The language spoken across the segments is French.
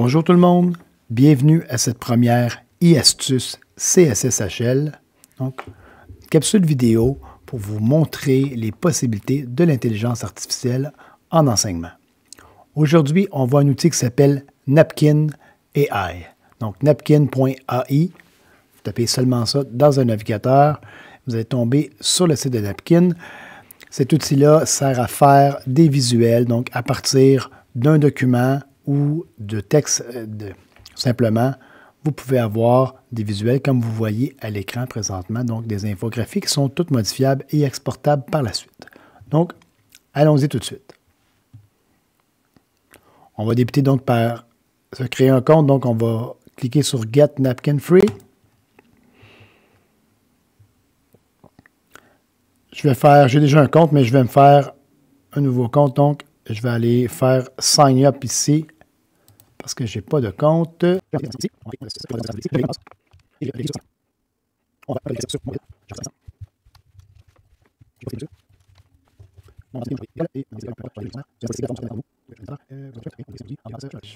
Bonjour tout le monde, bienvenue à cette première e-astuce CSSHL, donc capsule vidéo pour vous montrer les possibilités de l'intelligence artificielle en enseignement. Aujourd'hui, on voit un outil qui s'appelle Napkin AI. Donc napkin.ai, vous tapez seulement ça dans un navigateur, vous allez tomber sur le site de Napkin. Cet outil-là sert à faire des visuels, donc à partir d'un document ou de texte, simplement, vous pouvez avoir des visuels comme vous voyez à l'écran présentement, donc des infographies qui sont toutes modifiables et exportables par la suite. Donc, allons-y tout de suite. On va débuter donc par se créer un compte, donc on va cliquer sur Get Napkin Free. J'ai déjà un compte, mais je vais me faire un nouveau compte, donc je vais aller faire Sign Up ici, parce que je n'ai pas de compte. Je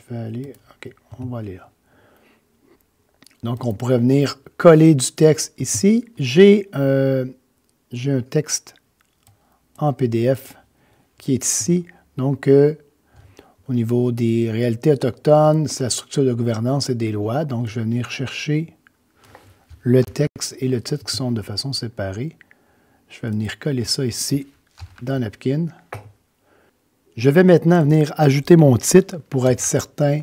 vais aller, OK, on va aller là. Donc, on pourrait venir coller du texte ici. J'ai un texte en PDF qui est ici. Donc, au niveau des réalités autochtones, c'est la structure de gouvernance et des lois. Donc, je vais venir chercher le texte et le titre qui sont de façon séparée. Je vais venir coller ça ici dans Napkin. Je vais maintenant venir ajouter mon titre pour être certain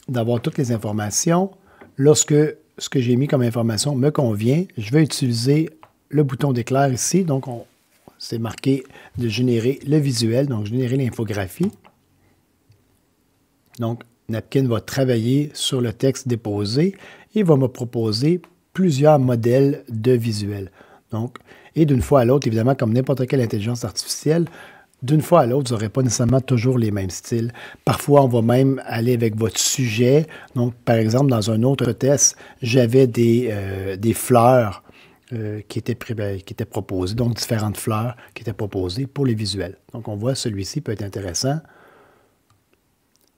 d'avoir toutes les informations. Lorsque ce que j'ai mis comme information me convient, je vais utiliser le bouton d'éclair ici. Donc, c'est marqué de générer le visuel, donc générer l'infographie. Donc, Napkin va travailler sur le texte déposé et va me proposer plusieurs modèles de visuels. Donc, et d'une fois à l'autre, évidemment, comme n'importe quelle intelligence artificielle, d'une fois à l'autre, vous n'aurez pas nécessairement toujours les mêmes styles. Parfois, on va même aller avec votre sujet. Donc, par exemple, dans un autre test, j'avais des fleurs qui étaient proposées, donc différentes fleurs qui étaient proposées pour les visuels. Donc, on voit celui-ci peut être intéressant.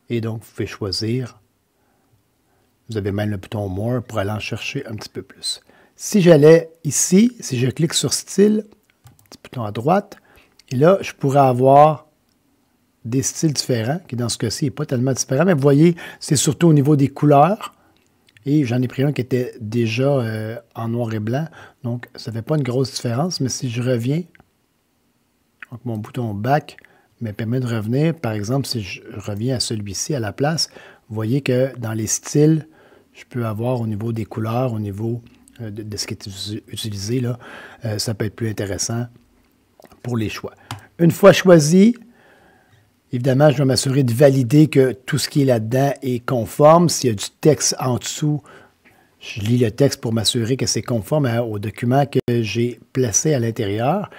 Et donc, vous pouvez choisir. Vous avez même le bouton More pour aller en chercher un petit peu plus. Si j'allais ici, si je clique sur Style, petit bouton à droite, et là, je pourrais avoir des styles différents, qui dans ce cas-ci n'est pas tellement différent, mais vous voyez, c'est surtout au niveau des couleurs. Et j'en ai pris un qui était déjà en noir et blanc, donc ça ne fait pas une grosse différence, mais si je reviens, donc mon bouton Back me permet de revenir. Par exemple, si je reviens à celui-ci à la place, vous voyez que dans les styles, je peux avoir au niveau des couleurs, au niveau de ce qui est utilisé, là, ça peut être plus intéressant pour les choix. Une fois choisi, évidemment, je vais m'assurer de valider que tout ce qui est là-dedans est conforme. S'il y a du texte en dessous, je lis le texte pour m'assurer que c'est conforme au document que j'ai placé à l'intérieur.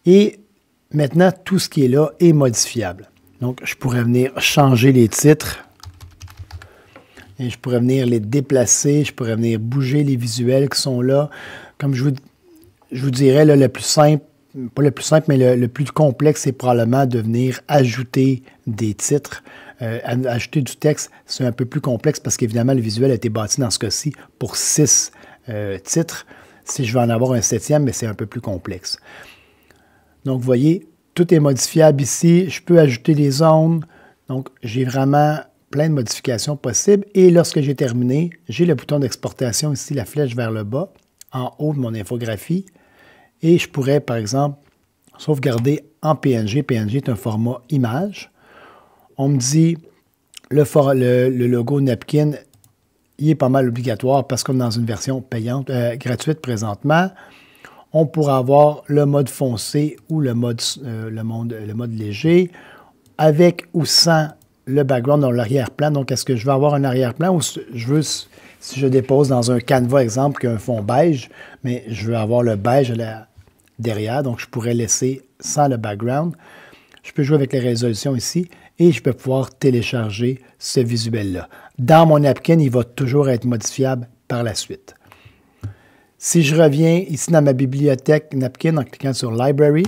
Et maintenant, tout ce qui est là est modifiable. Donc, je pourrais venir changer les titres. Et je pourrais venir les déplacer. Je pourrais venir bouger les visuels qui sont là. Comme je vous dirais, là, le plus simple, pas le plus simple, mais le plus complexe, c'est probablement de venir ajouter des titres. Ajouter du texte, c'est un peu plus complexe parce qu'évidemment, le visuel a été bâti dans ce cas-ci pour 6 titres. Si je veux en avoir un 7e, mais c'est un peu plus complexe. Donc, vous voyez, tout est modifiable ici. Je peux ajouter des zones. Donc, j'ai vraiment plein de modifications possibles. Et lorsque j'ai terminé, j'ai le bouton d'exportation ici, la flèche vers le bas, en haut de mon infographie. Et je pourrais, par exemple, sauvegarder en PNG. PNG est un format image. On me dit, le logo Napkin, il est pas mal obligatoire parce qu'on est dans une version payante, gratuite présentement. On pourra avoir le mode foncé ou le mode léger, avec ou sans le background dans l'arrière-plan. Donc, est-ce que je veux avoir un arrière-plan ou je veux, si je dépose dans un Canva, exemple, qui a un fond beige, mais je veux avoir le beige derrière, donc je pourrais laisser sans le background. Je peux jouer avec les résolutions ici et je peux pouvoir télécharger ce visuel-là. Dans mon Napkin, il va toujours être modifiable par la suite. Si je reviens ici dans ma bibliothèque Napkin en cliquant sur Library,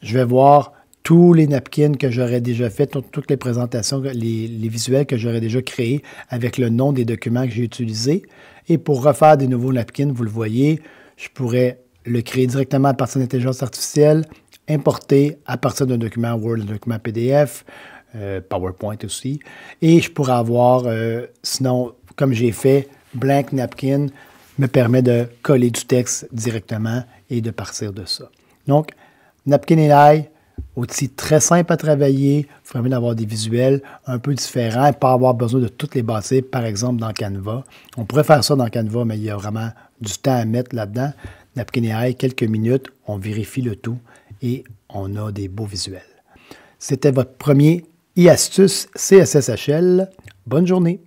je vais voir tous les napkins que j'aurais déjà fait, toutes les présentations, les visuels que j'aurais déjà créés avec le nom des documents que j'ai utilisés. Et pour refaire des nouveaux napkins, vous le voyez, je pourrais le créer directement à partir d'intelligence artificielle, importer à partir d'un document Word, un document PDF, PowerPoint aussi. Et je pourrais avoir, sinon, comme j'ai fait, Blank Napkin me permet de coller du texte directement et de partir de ça. Donc, Napkin AI, outil très simple à travailler, permet d'avoir des visuels un peu différents et pas avoir besoin de toutes les bâtir, par exemple dans Canva. On pourrait faire ça dans Canva, mais il y a vraiment du temps à mettre là-dedans. Napkin AI, quelques minutes, on vérifie le tout et on a des beaux visuels. C'était votre premier e-astuce CSSHL. Bonne journée!